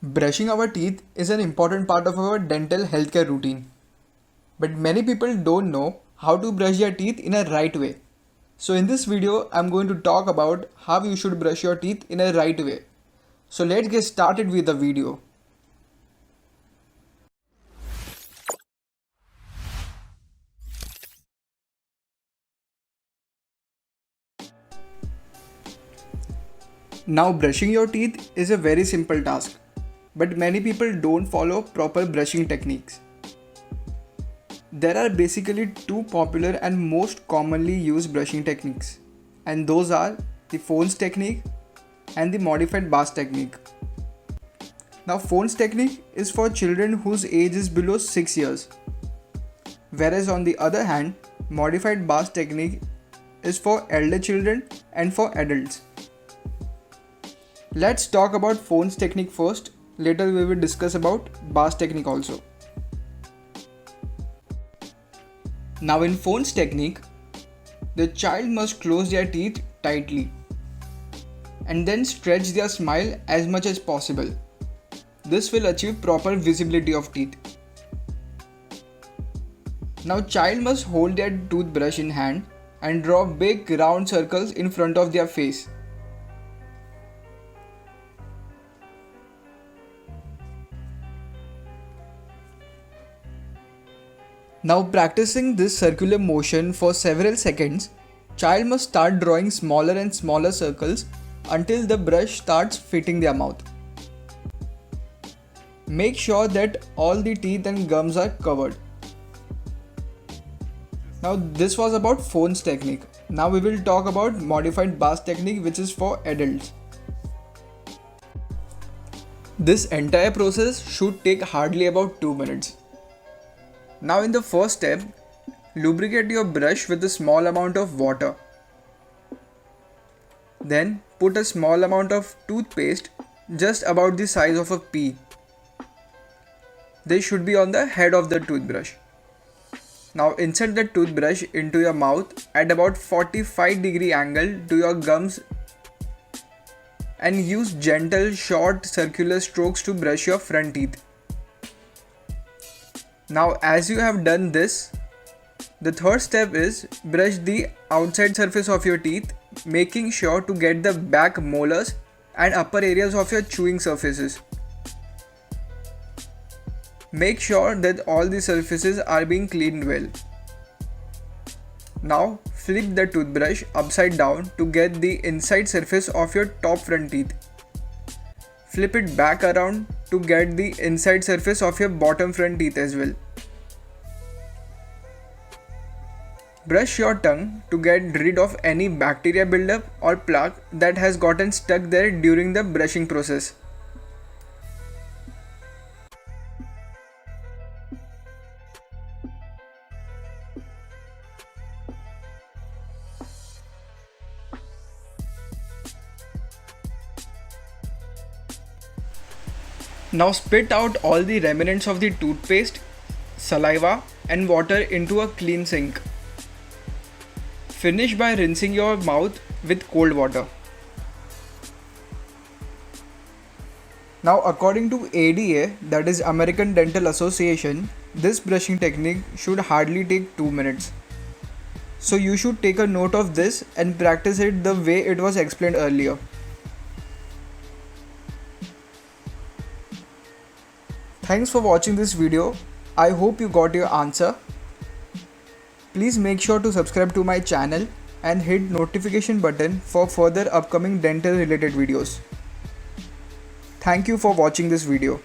Brushing our teeth is an important part of our dental healthcare routine. But many people don't know how to brush their teeth in a right way. So in this video, I'm going to talk about how you should brush your teeth in a right way. So let's get started with the video. Now brushing your teeth is a very simple task, but many people don't follow proper brushing techniques. There are basically two popular and most commonly used brushing techniques, and those are the Phones technique and the modified Bast technique. Now Phones technique is for children whose age is below 6 years, whereas on the other hand, modified Bast technique is for elder children and for adults. Let's talk about Phones technique first, later we will discuss about Bast technique also. Now in Phones technique, the child must close their teeth tightly and then stretch their smile as much as possible. This will achieve proper visibility of teeth. Now child must hold their toothbrush in hand and draw big round circles in front of their face. Now practicing this circular motion for several seconds, child must start drawing smaller and smaller circles until the brush starts fitting their mouth. Make sure that all the teeth and gums are covered. Now this was about Phones technique. Now we will talk about modified Bast technique, which is for adults. This entire process should take hardly about 2 minutes. Now in the first step, lubricate your brush with a small amount of water. Then put a small amount of toothpaste just about the size of a pea. They should be on the head of the toothbrush. Now insert the toothbrush into your mouth at about 45-degree angle to your gums and use gentle short circular strokes to brush your front teeth. Now as you have done this, the third step is brush the outside surface of your teeth, making sure to get the back molars and upper areas of your chewing surfaces. Make sure that all the surfaces are being cleaned well. Now flip the toothbrush upside down to get the inside surface of your top front teeth. Flip it back around to get the inside surface of your bottom front teeth as well. Brush your tongue to get rid of any bacteria buildup or plaque that has gotten stuck there during the brushing process. Now spit out all the remnants of the toothpaste, saliva and water into a clean sink. Finish by rinsing your mouth with cold water. Now according to ADA, that is American Dental Association, this brushing technique should hardly take 2 minutes. So you should take a note of this and practice it the way it was explained earlier. Thanks for watching this video. I hope you got your answer. Please make sure to subscribe to my channel and hit notification button for further upcoming dental related videos. Thank you for watching this video.